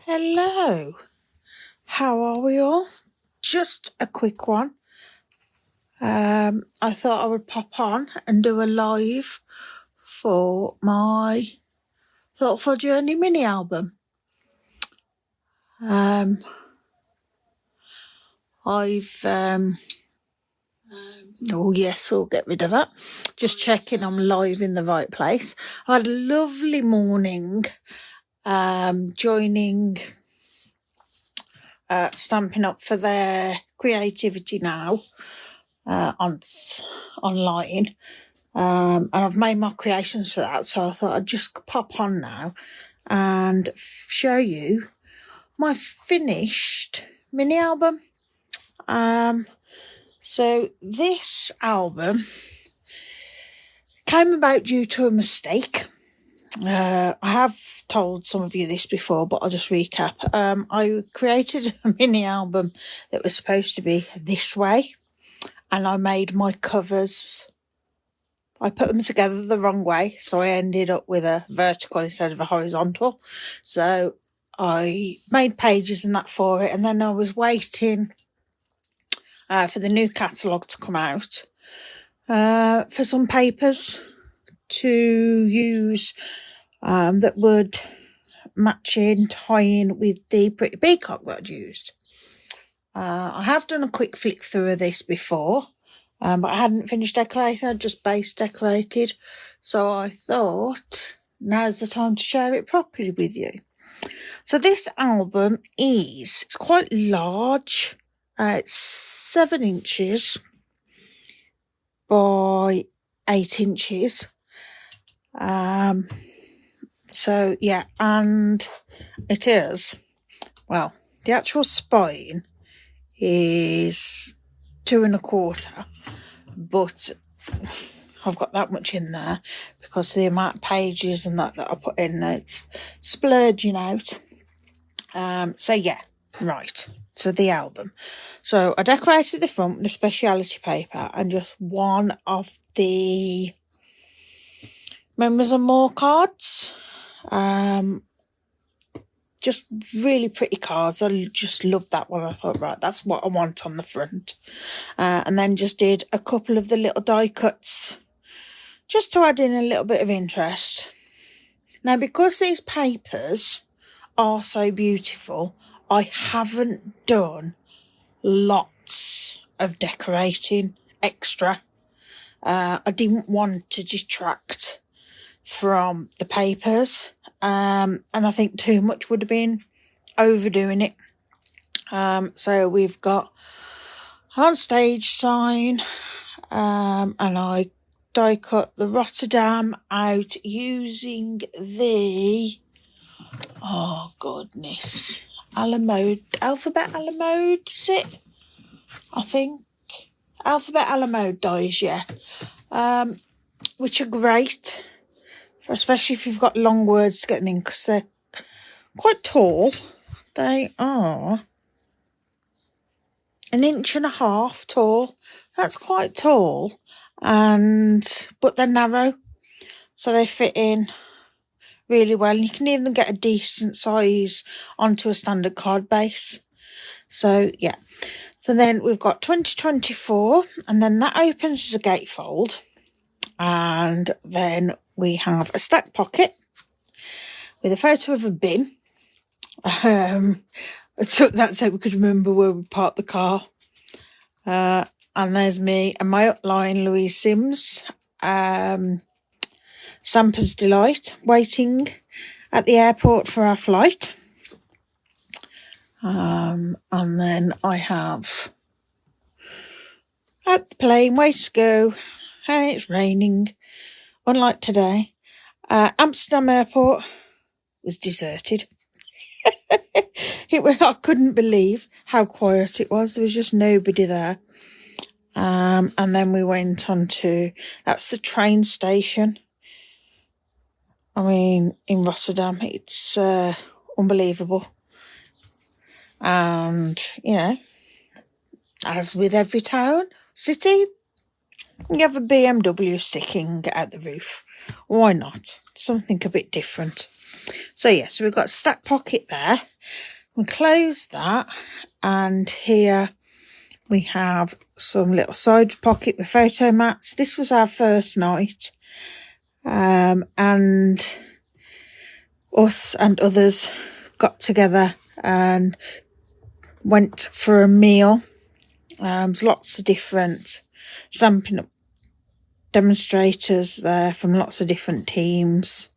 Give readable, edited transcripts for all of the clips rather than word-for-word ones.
Hello, how are we all? Just a quick one. I thought I would pop on and do a live for my Thoughtful Journey mini album. Oh yes, we'll get rid of that. Just checking I'm live in the right place. I had a lovely morning joining Stampin Up for their Creativity Now online. And I've made my creations for that, so I thought I'd just pop on now and show you my finished mini album. So this album came about due to a mistake. I have told some of you this before, but I'll just recap. I created a mini album that was supposed to be this way, and I made my covers, I put them together the wrong way, so I ended up with a vertical instead of a horizontal. So I made pages and that for it, and then I was waiting for the new catalogue to come out for some papers to use that would match in, tie in with the pretty peacock that I'd used. I have done a quick flick through of this before, but I hadn't finished decorating, I'd just base decorated. So I thought, now's the time to share it properly with you. So this album it's quite large. It's 7 inches by 8 inches. So yeah, and it is, well, the actual spine is 2 1/4, but I've got that much in there because of the amount of pages and that I put in there. It's splurging out. So yeah, right. So the album. So I decorated the front with the speciality paper and just one of the Members and More cards. Just really pretty cards. I just loved that one. I thought, right, that's what I want on the front. And then just did a couple of the little die cuts just to add in a little bit of interest. Now, because these papers are so beautiful, I haven't done lots of decorating extra. I didn't want to detract from the papers, and I think too much would have been overdoing it. So we've got Onstage sign, and I die cut the Rotterdam out using the, oh goodness, alphabet Alamode, is it? I think alphabet Alamode dies, yeah. Which are great, especially if you've got long words to get them in, because they're quite tall. They are 1.5 inches tall. That's quite tall, but they're narrow, so they fit in really well. You can even get a decent size onto a standard card base. So yeah. So then we've got 2024, and then that opens as a gatefold, and then we have a stack pocket with a photo of a bin. I took that so we could remember where we parked the car. And there's me and my upline, Louise Sims, Samper's Delight, waiting at the airport for our flight. And then I have at the plane, way to go, and it's raining, unlike today. Amsterdam airport was deserted. I couldn't believe how quiet it was. There was just nobody there. And then we went on to, that's the train station. I mean, in Rotterdam, it's unbelievable. And, you know, as with every town, city, you have a BMW sticking out the roof. Why not? Something a bit different. So, yeah, so we've got a stack pocket there. We close that, and here we have some little side pocket with photo mats. This was our first night, and us and others got together and went for a meal. There's lots of different Stampin' Up demonstrators there from lots of different teams.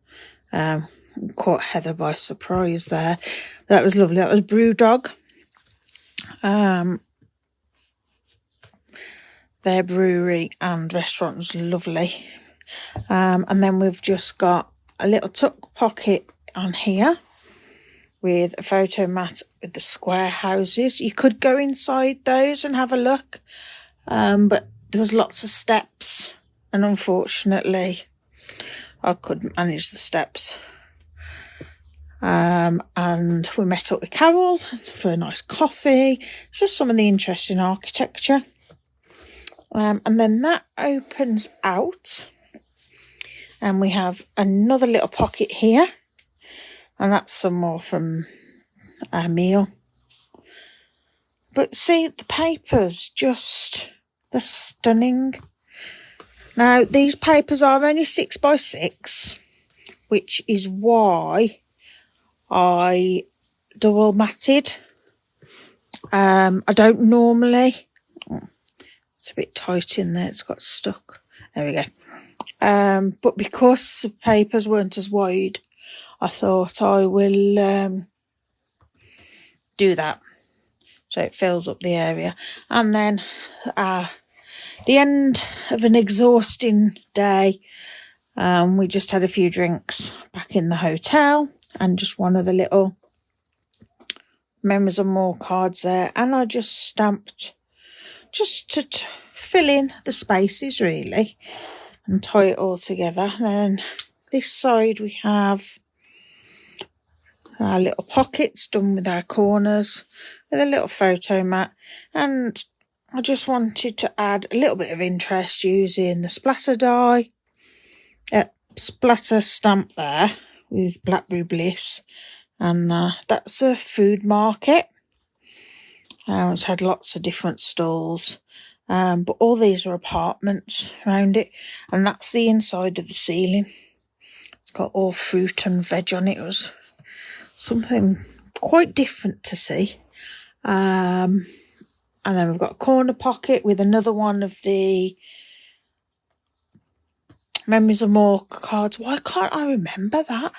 Caught Heather by surprise there. That was lovely. That was Brewdog. Their brewery and restaurant was lovely. And then we've just got a little tuck pocket on here with a photo mat with the square houses. You could go inside those and have a look, but there was lots of steps, and unfortunately I couldn't manage the steps. And we met up with Carol for a nice coffee. Just some of the interesting architecture. And then that opens out, and we have another little pocket here, and that's some more from our meal. But see, the papers, they're stunning. Now, these papers are only 6x6, which is why I double matted. I don't normally. It's a bit tight in there. It's got stuck. There we go. But because the papers weren't as wide, I thought I will do that. So it fills up the area. And then the end of an exhausting day, we just had a few drinks back in the hotel and just one of the little Memories of More cards there. And I just stamped just to fill in the spaces really and tie it all together. And then this side we have our little pockets done with our corners with a little photo mat, and I just wanted to add a little bit of interest using the splatter die, splatter stamp there with Blackberry Bliss, and that's a food market. It's had lots of different stalls, but all these are apartments around it, and that's the inside of the ceiling. It's got all fruit and veg on it. It was something quite different to see. And then we've got a corner pocket with another one of the Memories of More cards. Why can't I remember that?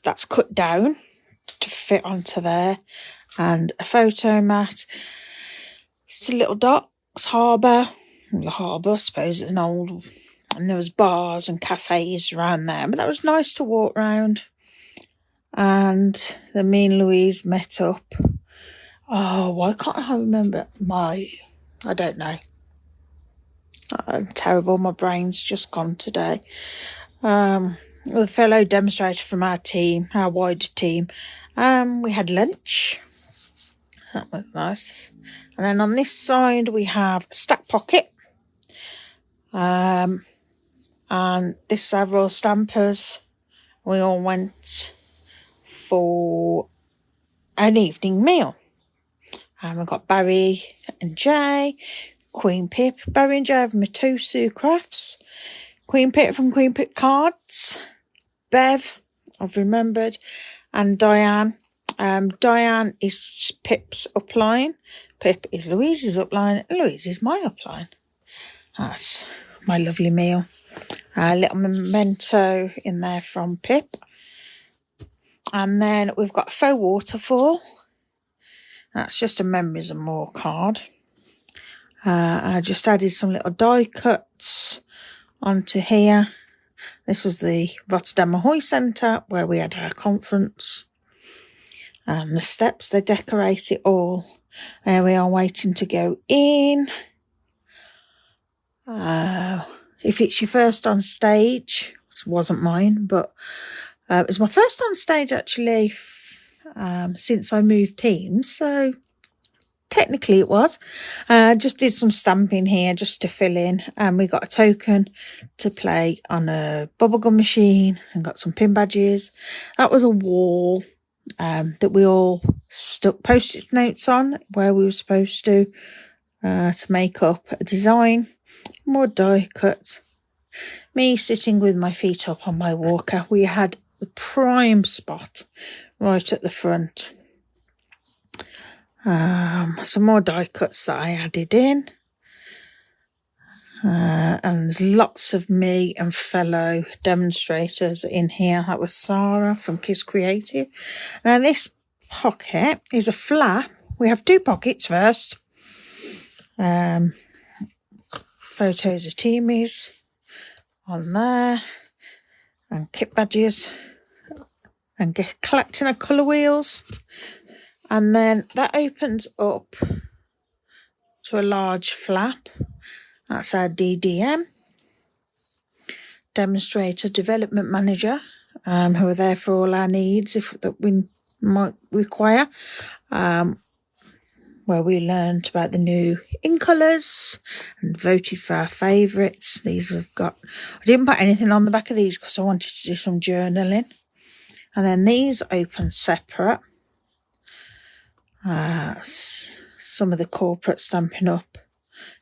That's cut down to fit onto there. And a photo mat. It's a little docks harbour. The harbour, I suppose, it's an old... And there was bars and cafes around there. But that was nice to walk round. And then me and Louise met up. Oh, why can't I remember I don't know. Terrible. My brain's just gone today. With a fellow demonstrator from our team, our wider team. We had lunch. That was nice. And then on this side, we have a stack pocket. And this is our Royal Stampers. We all went for an evening meal. And we got Barry and Jay, Queen Pip. Barry and Jay have my two Sue Crafts. Queen Pip from Queen Pip Cards. Bev, I've remembered. And Diane. Diane is Pip's upline. Pip is Louise's upline. And Louise is my upline. That's my lovely meal. A little memento in there from Pip. And then we've got a faux waterfall. That's just a Memories of More card. I just added some little die cuts onto here. This was the Rotterdam Ahoy Centre where we had our conference. The steps, they decorate it all. There we are waiting to go in. If it's your first on stage, it wasn't mine, but it was my first on stage actually since I moved teams, so technically it was. Just did some stamping here just to fill in, and we got a token to play on a bubblegum machine and got some pin badges. That was a wall that we all stuck post-it notes on where we were supposed to make up a design. More die cuts. Me sitting with my feet up on my walker. We had the prime spot right at the front. Some more die cuts that I added in. And there's lots of me and fellow demonstrators in here. That was Sarah from Kiss Creative. Now this pocket is a flap. We have 2 pockets first. Photos of teamies on there, and kit badges, and collecting of colour wheels. And then that opens up to a large flap. That's our DDM, Demonstrator Development Manager, who are there for all our needs that we might require. Where we learned about the new in colours and voted for our favourites. These have got, I didn't put anything on the back of these because I wanted to do some journaling. And then these open separate. Some of the corporate Stampin' Up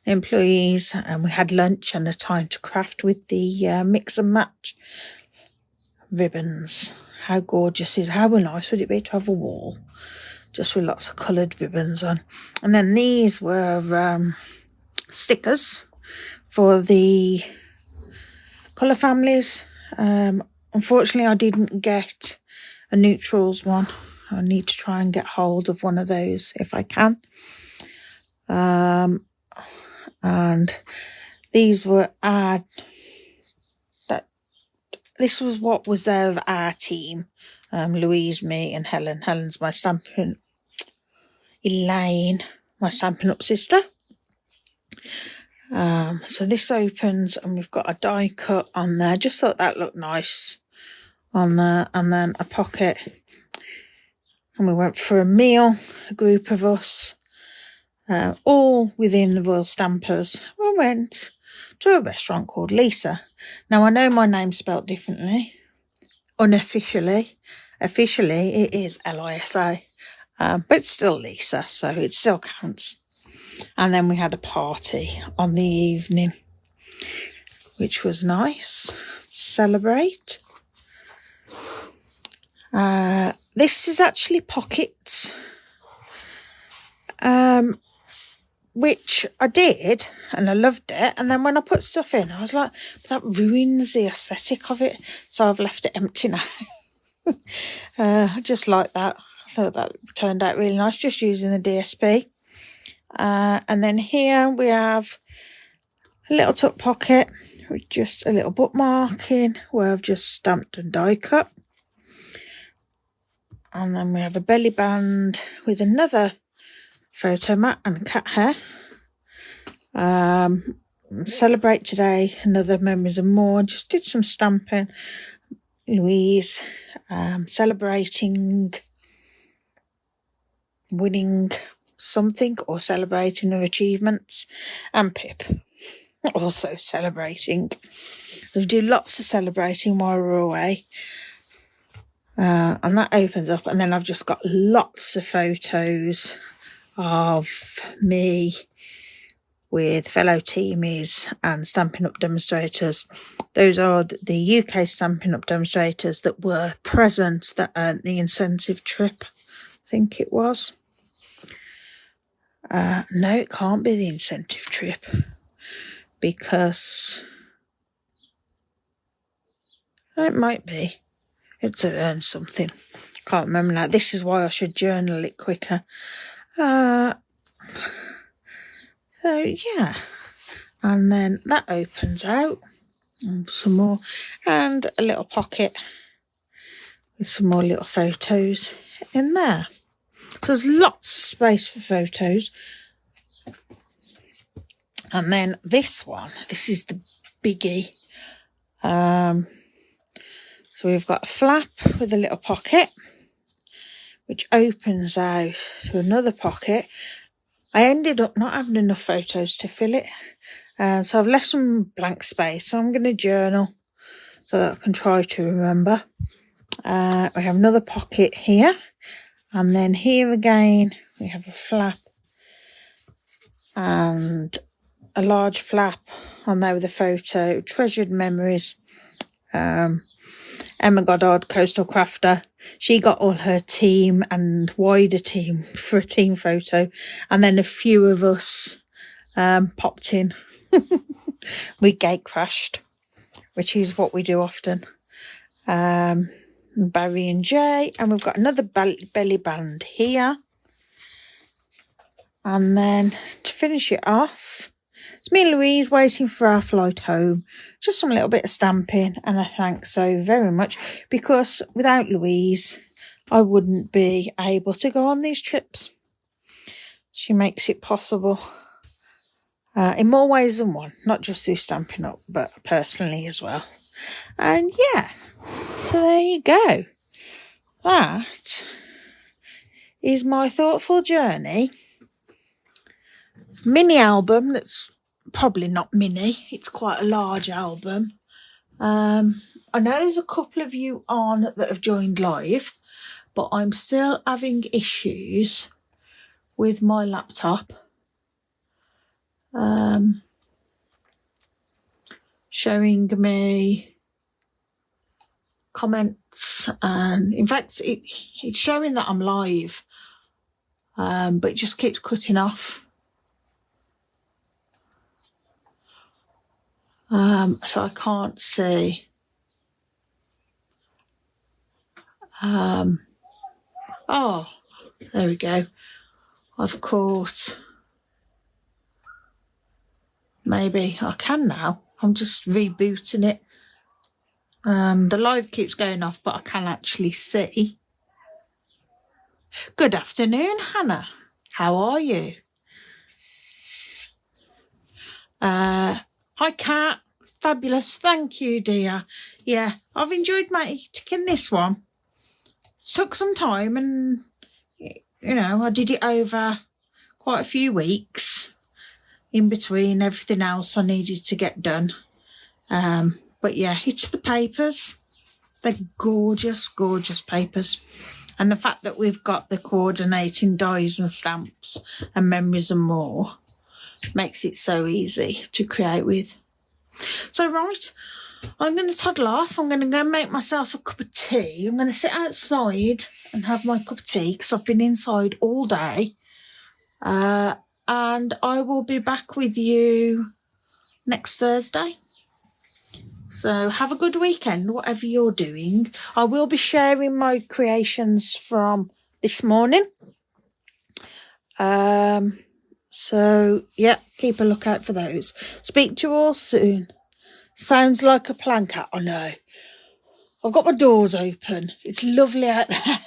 employees, and we had lunch and a time to craft with the mix and match ribbons. How gorgeous how nice would it be to have a wall just with lots of coloured ribbons on. And then these were stickers for the colour families. Unfortunately, I didn't get a neutrals one. I need to try and get hold of one of those if I can. And these were this was what was there of our team. Louise, me and Helen. Helen's my Elaine, my Stampin' Up sister. So this opens and we've got a die cut on there. Just thought that looked nice on there. And then a pocket. And we went for a meal, a group of us, all within the Royal Stampers. We went to a restaurant called Lisa. Now, I know my name's spelt differently. Unofficially. Officially, it is Lisa. But it's still Lisa, so it still counts. And then we had a party on the evening, which was nice to celebrate. This is actually pockets, which I did, and I loved it. And then when I put stuff in, I was like, that ruins the aesthetic of it. So I've left it empty now. I just like that. I thought that turned out really nice, just using the DSP. And then here we have a little tuck pocket with just a little bookmark in where I've just stamped and die cut. And then we have a belly band with another photo mat and cat hair. Celebrate today, another memories and more. Just did some stamping. Louise, celebrating winning something or celebrating her achievements, and Pip also celebrating. We do lots of celebrating while we're away. And that opens up, and then I've just got lots of photos of me with fellow teamies and Stampin' Up demonstrators. Those are the UK Stampin' Up demonstrators that were present that earned the incentive trip, I think it was. No, it can't be the incentive trip because it might be. It's to earn something. Can't remember now. This is why I should journal it quicker. So yeah, and then that opens out, and some more, and a little pocket with some more little photos in there. So there's lots of space for photos. And then this one, this is the biggie. So we've got a flap with a little pocket, which opens out to another pocket. I ended up not having enough photos to fill it. So I've left some blank space. So I'm going to journal so that I can try to remember. We have another pocket here And then here again, we have a flap and a large flap on there with a photo, treasured memories. Emma Goddard, Coastal Crafter, she got all her team and wider team for a team photo, and then a few of us popped in. We gate crashed, which is what we do often. Barry and Jay, and we've got another belly band here. And then to finish it off, it's me and Louise waiting for our flight home. Just some little bit of stamping, and I thank so very much, because without Louise, I wouldn't be able to go on these trips. She makes it possible in more ways than one, not just through Stampin' Up, but personally as well. And yeah, so there you go. That is my thoughtful journey. Mini album that's probably not mini, it's quite a large album. I know there's a couple of you on that have joined live, but I'm still having issues with my laptop. Showing me comments, and in fact it's showing that I'm live, but it just keeps cutting off. So I can't see. Oh, there we go. I've caught. Maybe I can now. I'm just rebooting it. The live keeps going off, but I can actually see. Good afternoon, Hannah. How are you? Hi, Kat. Fabulous. Thank you, dear. Yeah, I've enjoyed taking this one. Took some time, and, you know, I did it over quite a few weeks in between everything else I needed to get done. But yeah, it's the papers. They're gorgeous, gorgeous papers. And the fact that we've got the coordinating dies and stamps and memories and more makes it so easy to create with. So right, I'm going to toddle off. I'm going to go make myself a cup of tea. I'm going to sit outside and have my cup of tea because I've been inside all day. And I will be back with you next Thursday. So have a good weekend, whatever you're doing. I will be sharing my creations from this morning. So, yeah, keep a lookout for those. Speak to you all soon. Sounds like a plan, Cat. I know. I've got my doors open. It's lovely out there.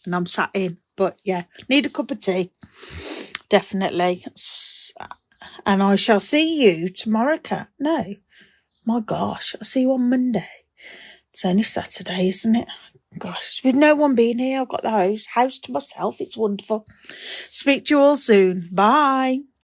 And I'm sat in. But, yeah, need a cup of tea. Definitely. And I shall see you tomorrow, Cat. No. My gosh, I'll see you on Monday. It's only Saturday, isn't it? Gosh, with no one being here, I've got the house to myself. It's wonderful. Speak to you all soon. Bye.